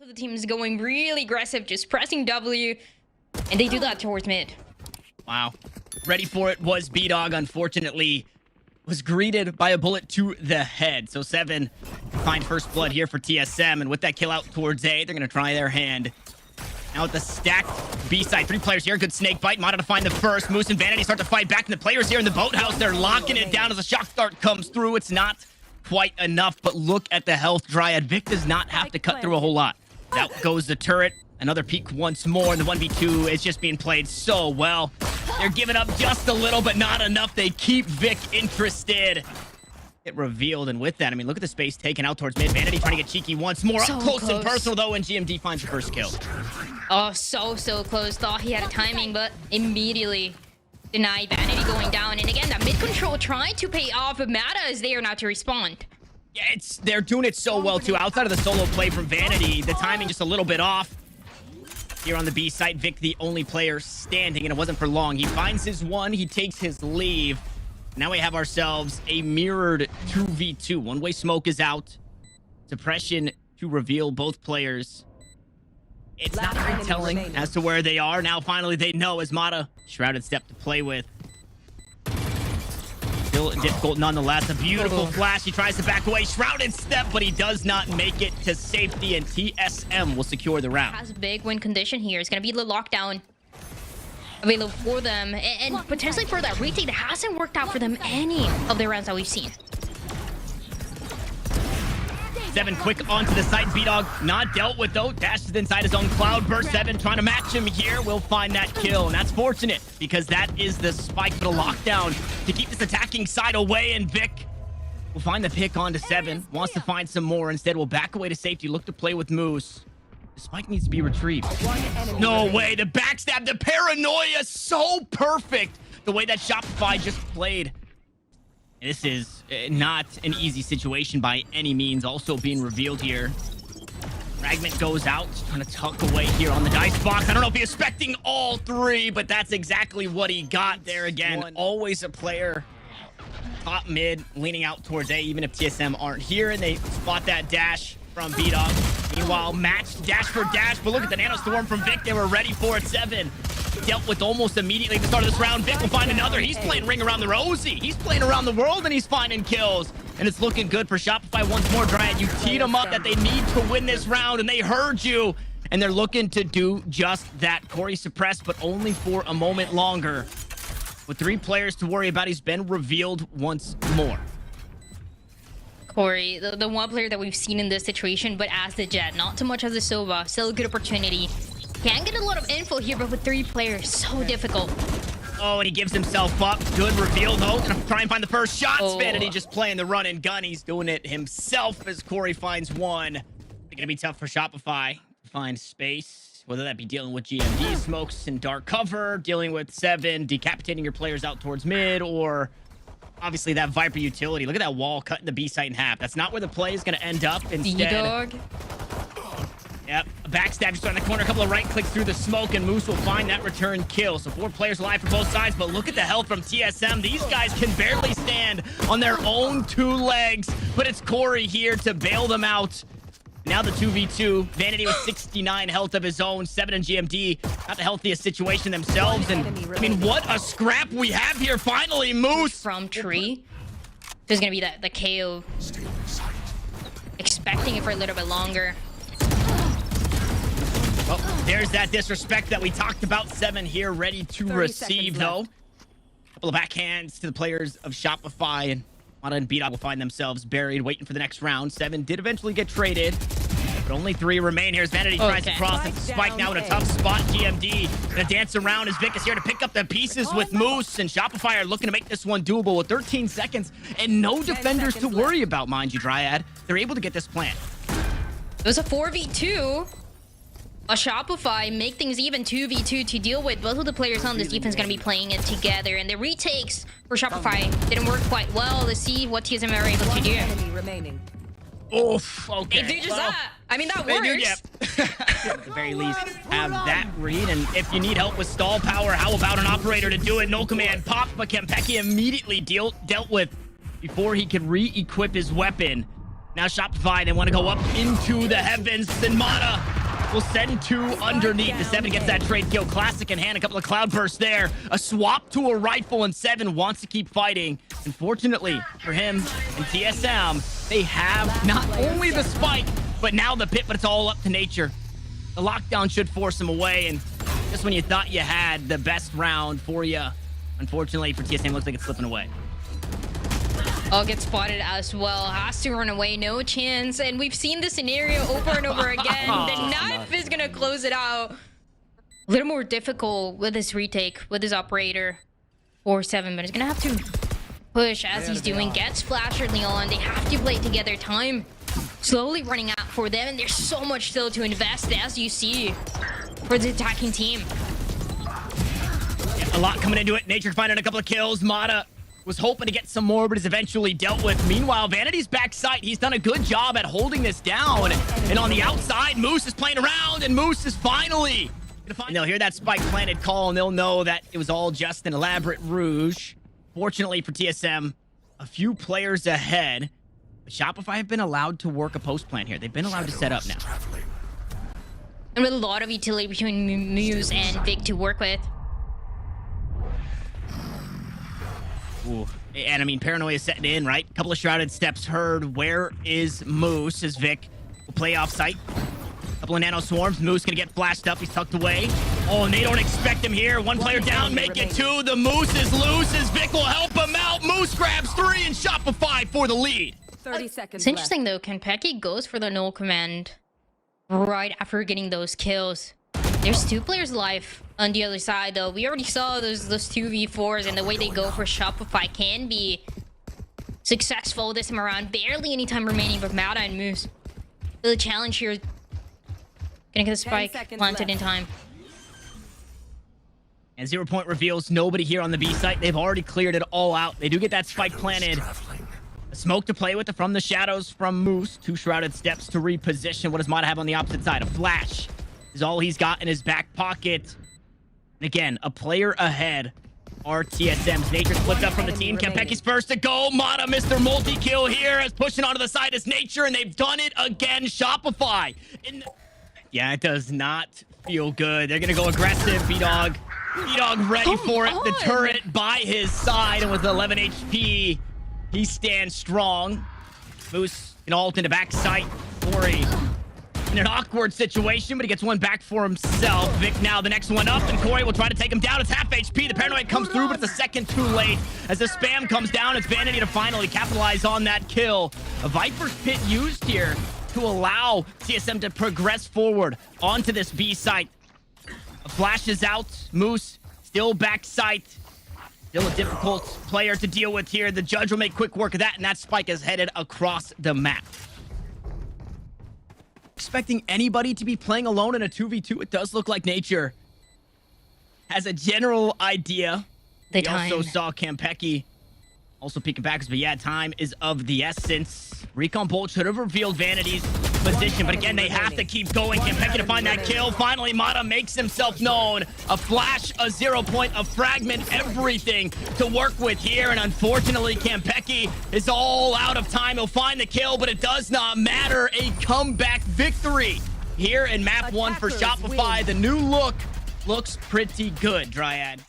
The team is going really aggressive, just pressing W, and they do that towards mid. Wow. Ready for it was bdog. Unfortunately, was greeted by a bullet to the head. So 7 find first blood here for TSM, and with that kill out towards A, they're going to try their hand. Now with the stacked B side, 3 players here. Good snake bite. Mada to find the first. Moose and Vanity start to fight back, and the players here in the boathouse, they're locking it down as a shock dart comes through. It's not quite enough, but look at the health Dryad. Vic does not have to cut through a whole lot. Out goes the turret. Another peek once more, and the 1v2 is just being played so well. They're giving up just a little, but not enough. They keep Vic interested. It revealed, and with that, I mean, look at the space taken out towards mid. Vanity trying to get cheeky once more. So Up close close and personal, though, and GMD finds the first kill. Oh, so close. Thought he had a timing, but immediately denied. Vanity going down, and again, that mid control trying to pay off, but mada is there not to respond. Yeah, they're doing it so well, too. Outside of the solo play from Vanity, the timing just a little bit off. Here on the B site, Vic, the only player standing, and it wasn't for long. He finds his one, he takes his leave. Now we have ourselves a mirrored 2v2. One-way smoke is out. Suppression to reveal both players. It's not very telling as to where they are. Now finally they know as mada. Shrouded step to play with. Still difficult nonetheless. A beautiful flash. He tries to back away. Shrouded step, but he does not make it to safety, and TSM will secure the round. Has a big win condition here. It's going to be the lockdown available for them, and potentially for that retake that hasn't worked out for them any of the rounds that we've seen. 7 quick onto the side. bdog not dealt with, though. Dashes inside his own cloud burst. 7 trying to match him here. Will find that kill, and that's fortunate because that is the spike for the lockdown to keep this attacking side away, and Vic will find the pick onto 7. Wants to find some more. Instead, will back away to safety. Look to play with Moose. The spike needs to be retrieved. No way. The backstab, the paranoia, so perfect. The way that Shopify just played. This is not an easy situation by any means. Also being revealed here. Fragment goes out. Trying to tuck away here on the dice box. I don't know if he's expecting all 3, but that's exactly what he got there again. Always a player. Top mid, leaning out towards A, even if TSM aren't here. And they spot that dash from bdog. Meanwhile, matched dash for dash. But look at the nano storm from Vic. They were ready for it. 7 dealt with almost immediately at the start of this round. Vic will find another. He's playing ring around the rosy. He's playing around the world, and he's finding kills. And it's looking good for Shopify once more. Dryad, you teed them up that they need to win this round, and they heard you. And they're looking to do just that. Corey suppressed, but only for a moment longer. With 3 players to worry about, he's been revealed once more. Corey, the one player that we've seen in this situation, but as the Jet, not so much as the Sova. Still a good opportunity. Can get a lot of info here, but with 3 players, so difficult. Oh, and he gives himself up. Good reveal, though. Gonna try and find the first shots. Vanity just playing the run and gun. He's doing it himself as Corey finds one. It's gonna be tough for Shopify to find space, whether that be dealing with GMD smokes and dark cover, dealing with 7, decapitating your players out towards mid, or obviously that Viper utility. Look at that wall cutting the B site in half. That's not where the play is gonna end up. Instead, bdog. Yep, a backstab just on the corner, a couple of right clicks through the smoke, and Moose will find that return kill. So 4 players alive for both sides, but look at the health from TSM. These guys can barely stand on their own 2 legs, but it's Corey here to bail them out. Now the 2v2. Vanity with 69 health of his own. 7 and GMD, not the healthiest situation themselves. And I mean, what a scrap we have here. Finally, Moose. From tree. There's going to be the KO. Expecting it for a little bit longer. Oh, there's that disrespect that we talked about. 7 here, ready to receive, though. Couple of backhands to the players of Shopify, and mada and bdog will find themselves buried, waiting for the next round. 7 did eventually get traded, but only 3 remain here as Vanity tries to cross, and Spike now in a tough spot. GMD gonna dance around as Vic is here to pick up the pieces with Moose, and Shopify are looking to make this one doable with 13 seconds and no defenders to worry about, mind you, Dryad. They're able to get this plant. It was a 4v2. A Shopify make things even 2v2 to deal with. Both of the players on this defense going to be playing it together, and the retakes for Shopify didn't work quite well. Let's see what TSM are able to do. Oof, okay. They do just that. I mean, that works. At the very least, have that read, and if you need help with stall power, how about an operator to do it? No command popped, but Kanpeki immediately dealt with before he could re-equip his weapon. Now Shopify, they want to go up into the heavens. And Mada will send 2 underneath. The 7 gets that trade kill. Classic in hand. A couple of cloud bursts there. A swap to a rifle, and 7 wants to keep fighting. Unfortunately for him and TSM, they have not only the spike, but now the pit, but it's all up to nature. The lockdown should force him away, and just when you thought you had the best round for you, unfortunately for TSM, looks like it's slipping away. Oh, gets spotted as well. Has to run away. No chance. And we've seen this scenario over and over again. The knife is going to close it out. A little more difficult with this retake, with his operator. 4-7, but he's going to have to push as he's doing. Gets flash early on. They have to play together. Time slowly running out for them. And there's so much still to invest, as you see, for the attacking team. Yeah, a lot coming into it. Nature finding a couple of kills. Mada was hoping to get some more, but is eventually dealt with. Meanwhile, Vanity's backside, he's done a good job at holding this down. And on the outside, Moose is playing around, and Moose is finally gonna find... And they'll hear that spike planted call, and they'll know that it was all just an elaborate ruse. Fortunately for TSM, a few players ahead. But Shopify have been allowed to work a post plan here. They've been allowed to set up now. And with a lot of utility between Muse and Vic to work with. Ooh. And I mean, paranoia is setting in, right? Couple of shrouded steps heard. Where is Moose? As Vic will play off site. Couple of nano swarms. Moose gonna get flashed up. He's tucked away. Oh, and they don't expect him here. One player down, make it 2. The Moose is loose as Vic will help him out. Moose grabs 3 and Shopify for the lead. 30 seconds. It's interesting though. Kanpeki goes for the null command right after getting those kills. There's 2 players alive on the other side, though. We already saw those 2v4s, and the way they go for Shopify can be successful this time around. Barely any time remaining with Mada and Moose. The challenge here. Gonna get the spike planted in time. And 0 point reveals nobody here on the B site. They've already cleared it all out. They do get that spike planted. A smoke to play with from the shadows from Moose. 2 shrouded steps to reposition. What does Mada have on the opposite side? A flash is all he's got in his back pocket. And again, a player ahead are TSM's. Nature's flipped up from the team. Kanpeki's first to go. Mada, Mr. Multi-kill here, as pushing onto the side is Nature, and they've done it again. Shopify. Yeah, it does not feel good. They're going to go aggressive. bdog ready for it. The turret by his side, and with 11 HP, he stands strong. Moose can ult into back sight. Corey in an awkward situation, but he gets one back for himself. Vic now the next one up, and Corey will try to take him down. It's half HP. The paranoid comes through, but it's a second too late. As the spam comes down, it's Vanity to finally capitalize on that kill. A Viper's Pit used here to allow TSM to progress forward onto this B site. A flash is out. Moose still back sight. Still a difficult player to deal with here. The judge will make quick work of that, and that spike is headed across the map. Expecting anybody to be playing alone in a 2v2, it does look like Nature has a general idea. We also saw Kanpeki also peeking backwards, but yeah, time is of the essence. Recon Bolt should have revealed Vanity's position, but again, they have to keep going. Kanpeki to find that kill. Finally, Mada makes himself known. A flash, a 0 point, a fragment, everything to work with here, and unfortunately, Kanpeki is all out of time. He'll find the kill, but it does not matter. A comeback victory here in map 1 for Shopify. The new look looks pretty good, Dryad.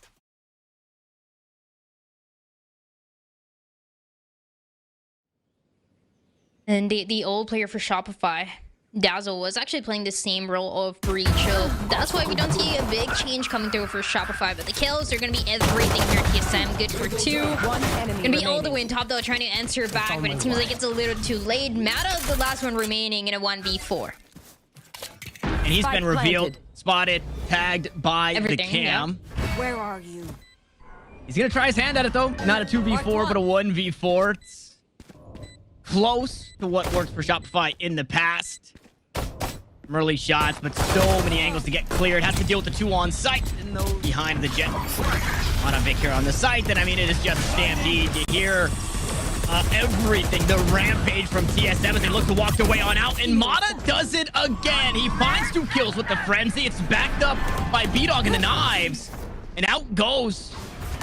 And the old player for Shopify, dazzLe, was actually playing the same role of Breach. So that's why we don't see a big change coming through for Shopify. But the kills are going to be everything here at TSM. Good for 2. Going to be all the way in top, though, trying to answer back. But it seems like it's a little too late. Mada's the last one remaining in a 1v4. And he's been revealed, spotted, tagged by the cam. Yeah. Where are you? He's going to try his hand at it, though. Not a 2v4, but a 1v4. It's close to what worked for Shopify in the past. Early shots, but so many angles to get cleared. Has to deal with the 2 on site and those behind the jet. On a Vic here on the site, and I mean, it is just a stampede. You hear everything. The rampage from TSM as they look to walk their way on out, and Mada does it again. He finds 2 kills with the frenzy. It's backed up by bdog and the knives, and out goes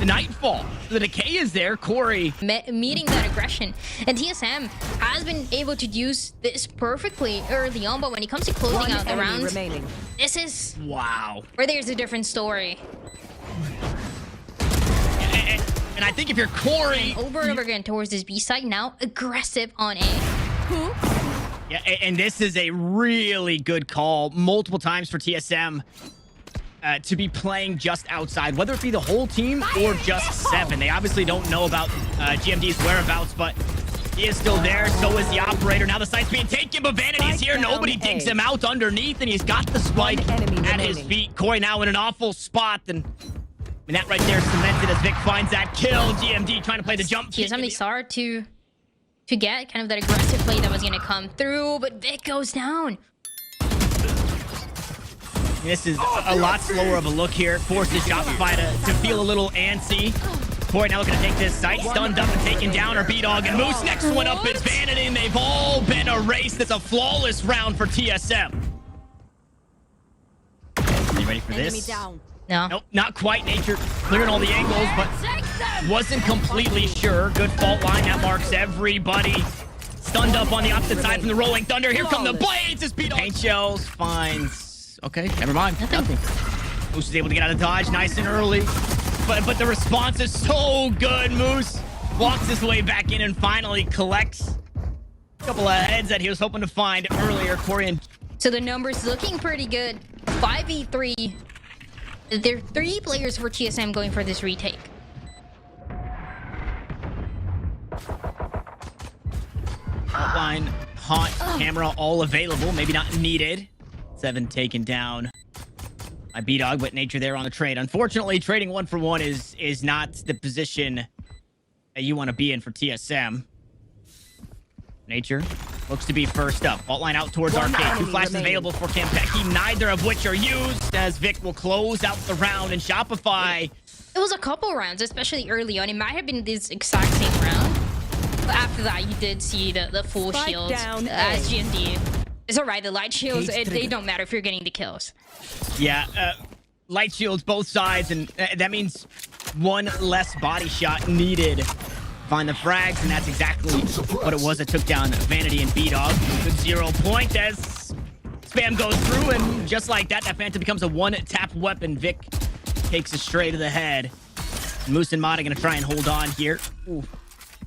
the Nightfall. The decay is there. Corey meeting that aggression, and TSM has been able to use this perfectly early on, but when it comes to closing out the rounds, this is where there's a different story. And I think if you're Corey, over and over again towards this B side, now aggressive on A. Yeah, and this is a really good call multiple times for TSM to be playing just outside, whether it be the whole team or just 7. They obviously don't know about GMD's whereabouts, but he is still there. So is the operator. Now the site's being taken, but Vanity's here. Nobody digs him out underneath, and he's got the spike at his feet. Corey now in an awful spot, and that right there cemented as Vic finds that kill. GMD trying to play the jump. TSM, they started to get kind of that aggressive play that was going to come through, but Vic goes down. This is a lot slower of a look here. It forces Shopify to feel a little antsy. Corey now looking to take this site. Stunned up and taken down are bdog and Moose. Next one up is Vanity, and they've all been erased. It's a flawless round for TSM. Are you ready for this? No. Nope, not quite. Nature clearing all the angles, but wasn't completely sure. Good fault line that marks everybody. Stunned up on the opposite side from the Rolling Thunder. Here come the blades. It's bdog. Paint shells finds. Okay, never mind. Nothing. Moose is able to get out of dodge nice and early, but the response is so good. Moose walks his way back in and finally collects a couple of heads that he was hoping to find earlier. Corey and so the numbers looking pretty good. 5v3. There are 3 players for TSM going for this retake. Line, haunt, camera, all available. Maybe not needed. 7 taken down by bdog, but Nature there on the trade. Unfortunately, trading 1 for 1 is not the position that you want to be in for TSM. Nature looks to be first up. Fault line out towards Arcade. 2 flashes available for Kanpeki, neither of which are used, as Vic will close out the round. And Shopify, it was a couple rounds, especially early on. It might have been this exact same round, but after that, you did see the full shields as GMD. It's all right. The light shields, they don't matter if you're getting the kills. Yeah, light shields both sides, and that means 1 less body shot needed. Find the frags, and that's exactly what it was that took down Vanity and bdog. Good 0 point as spam goes through, and just like that, that Phantom becomes a 1-tap weapon. Vic takes it straight to the head. Moose and Mada gonna try and hold on here. Ooh.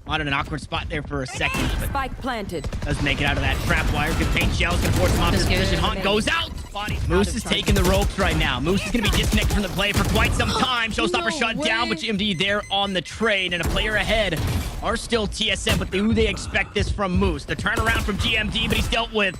Mada in an awkward spot there for a second, but spike planted. Does make it out of that trap wire. Good paint shells, gonna force him off his position. Hunt goes out. Moose is taking the ropes right now. Moose is gonna be disconnected from the play for quite some time. Showstopper shut down, but GMD there on the trade, and a player ahead are still TSM, but who they expect this from Moose. The turnaround from GMD, but he's dealt with.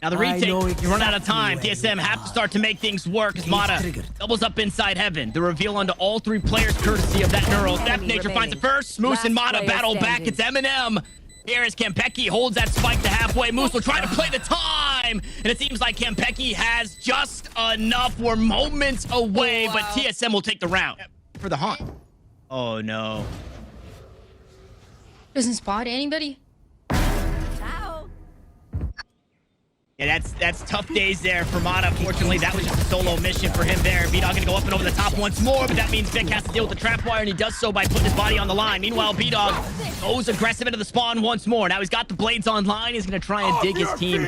Now the retake, you run out of time. TSM have to start to make things work as Mada doubles up inside heaven. The reveal onto all 3 players courtesy of that neural theft. Nature finds it first. Moose and Mada battle back. It's Eminem. Here as Kanpeki holds that spike to halfway. Moose will try to play the time, and it seems like Kanpeki has just enough. We're moments away, but TSM will take the round for the hunt. Oh no. Doesn't spot anybody. Yeah, that's tough days there for Mada. Fortunately, that was just a solo mission for him there. bdog gonna go up and over the top once more, but that means Vic has to deal with the trap wire, and he does so by putting his body on the line. Meanwhile, bdog goes aggressive into the spawn once more. Now he's got the blades online. He's gonna try and dig his team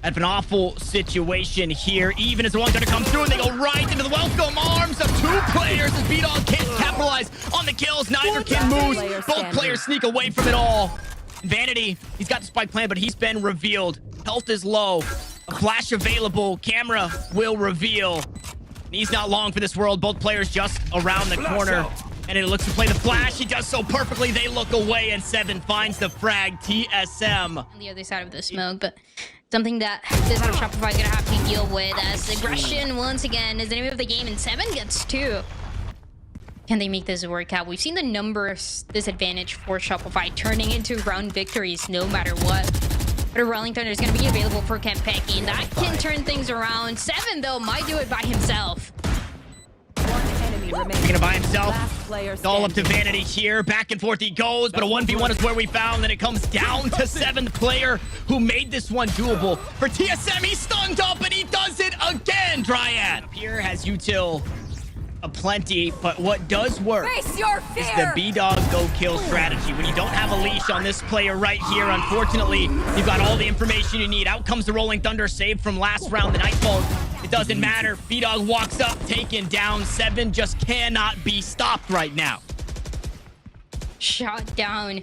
out of an awful situation here. Even as the one's gonna come through, and they go right into the welcome arms of 2 players as bdog can't capitalize on the kills. Neither can Moose. Both players sneak away from it all. Vanity, he's got the spike plan, but he's been revealed. Health is low. A flash available. Camera will reveal. And he's not long for this world. Both players just around the corner. And it looks to play the flash. He does so perfectly. They look away, and 7 finds the frag. TSM on the other side of the smoke, but something that this side of Shopify is going to have to deal with as aggression once again is the name of the game, and 7 gets 2. Can they make this work out? We've seen the numbers disadvantage for Shopify turning into round victories no matter what. But a Rolling Thunder is going to be available for Kanpeki, and that can turn things around. 7, though, might do it by himself. He's going to by himself. It's all up to Vanity here. Back and forth he goes, but a 1v1 is where we found. Then it comes down to 7th player who made this one doable. For TSM, he's stunned up, and he does it again. Dryad here has util aplenty, but what does work Face your is fear! the bdog go kill strategy. When you don't have a leash on this player right here, unfortunately, you've got all the information you need. Out comes the Rolling Thunder save from last round, the Nightfall. It doesn't matter. bdog walks up, taken down. 7 just cannot be stopped right now. Shot down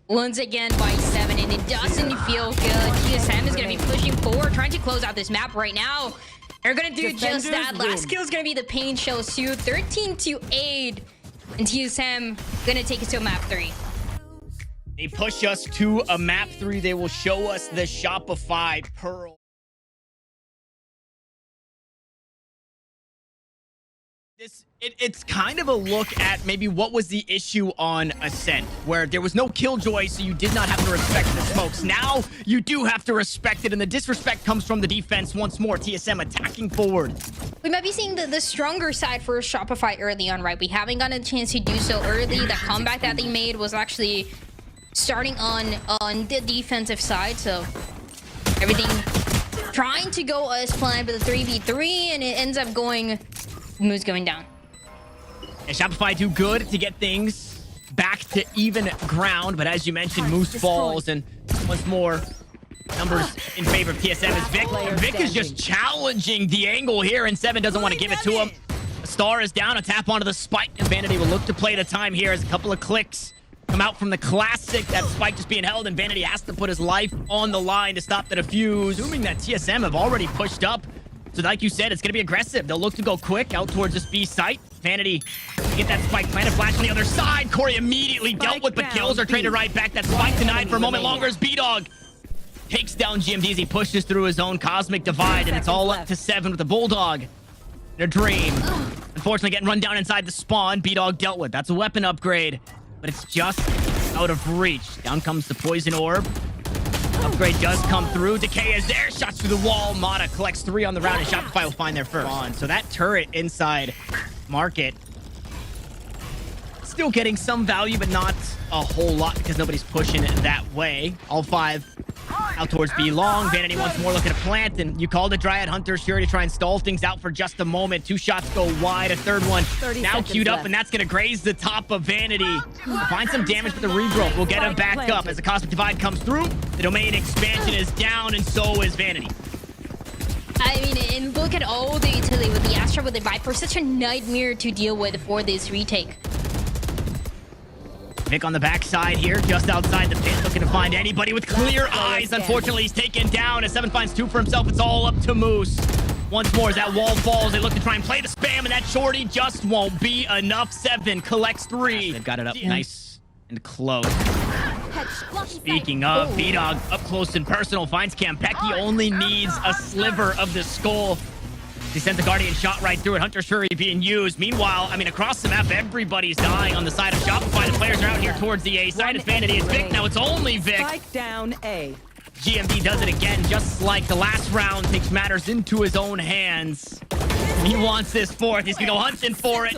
once again by 7, and it doesn't feel good. TSM is going to be pushing forward, trying to close out this map right now. They're going to do just that. Last kill is going to be the Pain Shell suit. 13-8. And TSM going to take us to a map 3. They push us to a map 3. They will show us the Shopify Pearl. It's kind of a look at maybe what was the issue on Ascent, where there was no killjoy, so you did not have to respect the smokes. Now you do have to respect it, and the disrespect comes from the defense once more. TSM attacking forward. We might be seeing the stronger side for Shopify early on, right? We haven't gotten a chance to do so early. The comeback that they made was actually starting on the defensive side, so everything trying to go as planned with the 3v3, and it ends up going Moose going down. And Shopify do good to get things back to even ground, but as you mentioned, Moose falls, and once more, numbers in favor of TSM is Vic. And Vic is just challenging the angle here, and 7 doesn't want to give it to him. A star is down, a tap onto the spike, and Vanity will look to play the time here as a couple of clicks come out from the classic. That spike just being held, and Vanity has to put his life on the line to stop the defuse. Assuming that TSM have already pushed up. So like you said, it's going to be aggressive. They'll look to go quick out towards this B site. Vanity get that spike planted, flash on the other side. Corey immediately dealt with, but kills are traded right back. That spike denied for a moment longer as bdog takes down GMD as he pushes through his own cosmic divide, and it's all up to 7 with the Bulldog. Their dream. Unfortunately, getting run down inside the spawn. bdog dealt with. That's a weapon upgrade, but it's just out of reach. Down comes the poison orb. Upgrade does come through. Decay is there. Shots through the wall. Mada collects 3 on the round, and Shopify will find their first. So that turret inside market still getting some value, but not a whole lot because nobody's pushing it that way. All 5 out towards B long. Vanity once more looking to plant, and you called the Dryad Hunter sure to try and stall things out for just a moment. 2 shots go wide. A third one now queued up, and that's going to graze the top of Vanity. Find some damage, but the regrowth will get him back up as the Cosmic Divide comes through. The domain expansion is down, and so is Vanity. I mean, and look at all the utility with the Astra, with the Viper. Such a nightmare to deal with for this retake. Vic on the backside here, just outside the pit, looking to find anybody with clear eyes. Unfortunately, he's taken down. As 7 finds 2 for himself, it's all up to Moose. Once more, as that wall falls, they look to try and play the spam, and that shorty just won't be enough. 7 collects 3. They've got it up nice and close. Speaking of, bdog up close and personal, finds Kanpeki, only needs a sliver of the skull. He sent the Guardian shot right through it. Hunter's Fury being used. Meanwhile, I mean, across the map, everybody's dying on the side of Shopify. The players are out here towards the A side. It's Vanity. It's Vic. Now it's only Vic. Spike down A. GMD does it again, just like the last round. Takes matters into his own hands. He wants this 4th. He's going to go hunting for it.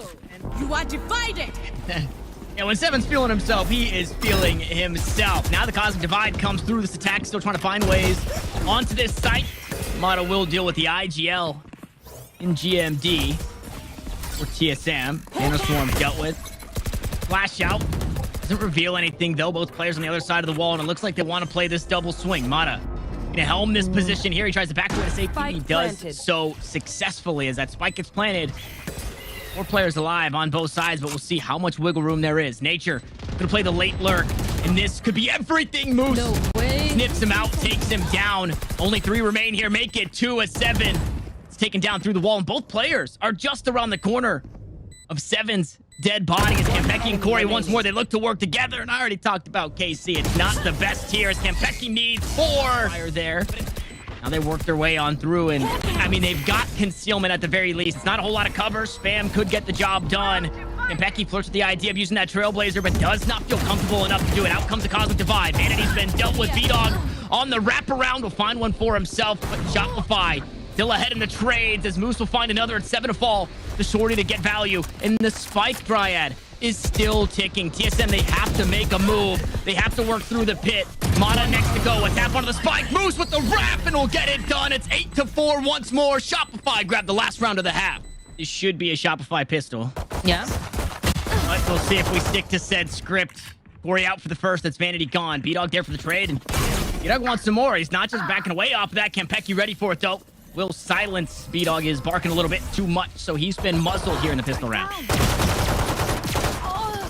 You want to fight it? Yeah, when 7's feeling himself, he is feeling himself. Now the Cosmic Divide comes through. This attack still trying to find ways onto this site. Mada will deal with the IGL in GMD or TSM. Nanoswarm dealt with. Flash out. Doesn't reveal anything though. Both players on the other side of the wall, and it looks like they want to play this double swing. Mada gonna helm this position here. He tries to back away to safety. He does so successfully as that spike gets planted. 4 players alive on both sides, but we'll see how much wiggle room there is. Nature gonna play the late lurk, and this could be everything. Moose sniffs him out, takes him down. Only 3 remain here. Make it 2 at 7. Taken down through the wall, and both players are just around the corner of 7's dead body as Kanpeki and Corey once more, they look to work together, and I already talked about KC. It's not the best here as Kanpeki needs 4 fire there. Now they work their way on through, and I mean, they've got concealment at the very least. It's not a whole lot of cover. Spam could get the job done. Kanpeki flirts with the idea of using that Trailblazer, but does not feel comfortable enough to do it. Out comes the Cosmic Divide. Vanity's been dealt with. bdog on the wraparound will find one for himself, but Shopify still ahead in the trades as Moose will find another at 7 to fall. The shorty to get value, and the Spike Dryad is still ticking. TSM, they have to make a move. They have to work through the pit. Mada next to go. A tap onto the spike. Moose with the wrap, and will get it done. It's 8 to 4 once more. Shopify grabbed the last round of the half. This should be a Shopify pistol. Yeah. But we'll see if we stick to said script. Corey out for the first. That's Vanity gone. bdog there for the trade. And bdog wants some more. He's not just backing away off of that. Kanpeki ready for it, though. Will silence. bdog is barking a little bit too much, so he's been muzzled here in the pistol round.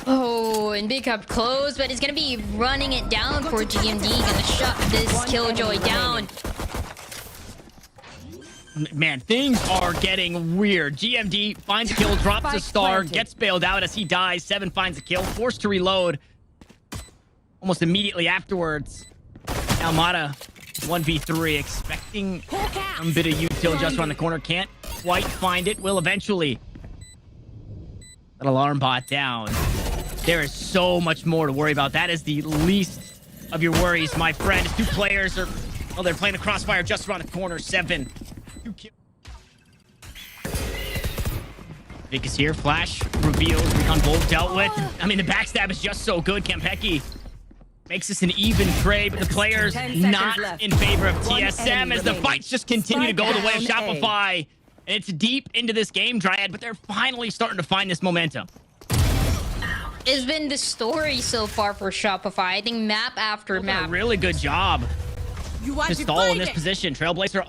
Oh, and big up close, but he's going to be running it down for GMD. Going to shut this Killjoy down. Man, things are getting weird. GMD finds a kill, drops a star, gets bailed out as he dies. 7 finds a kill, forced to reload almost immediately afterwards. Now Mada 1v3, expecting a bit of util just around the corner. Can't quite find it. Will eventually. That alarm bot down. There is so much more to worry about. That is the least of your worries, my friend. 2 players are, well, they're playing the crossfire just around the corner. 7. 2 kills. Vic is here. Flash reveals. Recon Bolt dealt with. I mean, the backstab is just so good. Kanpeki makes this an even trade, but the players not in favor of TSM as the fights just continue to go the way of Shopify. And it's deep into this game, Dryad, but they're finally starting to find this momentum. It's been the story so far for Shopify. I think map after map. A really good job. Pistol in this position. Trailblazer,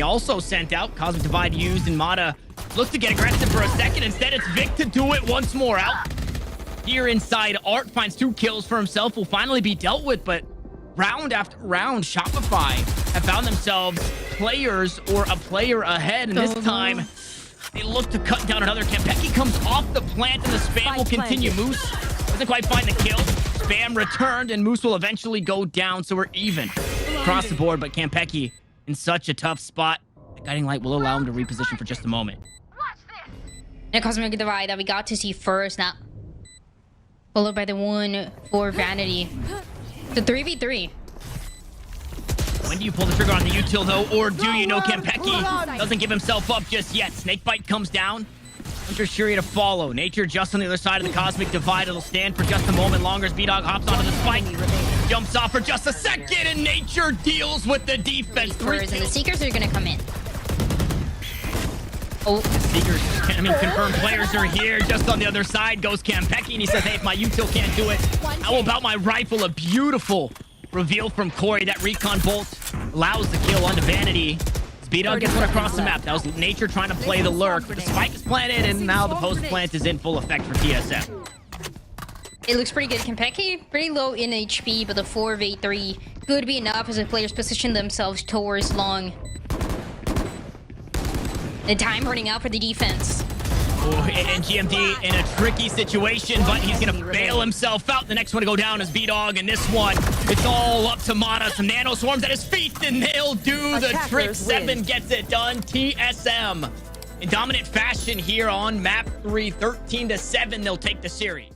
also sent out. Cosmic Divide used, and Mada looks to get aggressive for a second. Instead, it's Vic to do it once more. Out here inside, Art finds 2 kills for himself. Will finally be dealt with, but round after round, Shopify have found themselves players or a player ahead, and this time they look to cut down another. Kanpeki comes off the plant, and the spam will continue. Moose doesn't quite find the kill. Spam returned, and Moose will eventually go down, so we're even across the board. But Kanpeki in such a tough spot. The Guiding Light will allow him to reposition for just a moment. And Cosmic Divide that we got to see first, now followed by the 1 for Vanity. The 3v3. When do you pull the trigger on the util, though? Or do you know Kanpeki doesn't give himself up just yet? Snakebite comes down. Hunter Shuri to follow. Nature just on the other side of the Cosmic Divide. It'll stand for just a moment longer as bdog hops onto the spike. Jumps off for just a second, and Nature deals with the defense. And the Seekers are going to come in. Oh, Seekers, I mean, confirmed players are here. Just on the other side goes Kanpeki, and he says, hey, if my util can't do it, how about my rifle? A beautiful reveal from Corey. That recon bolt allows the kill onto Vanity. bdog gets one across the map. That was Nature trying to play the lurk, but the spike is planted, and now the post plant is in full effect for TSM. It looks pretty good. Kanpeki, pretty low in HP, but the 4v3 could be enough as the players position themselves towards long. The time running out for the defense. Oh, and GMD in a tricky situation, but he's going to bail himself out. The next one to go down is bdog, and this one, it's all up to Mada. Some nano swarms at his feet, and they'll do the trick. 7 gets it done. TSM in dominant fashion here on map 3. 13-7, they'll take the series.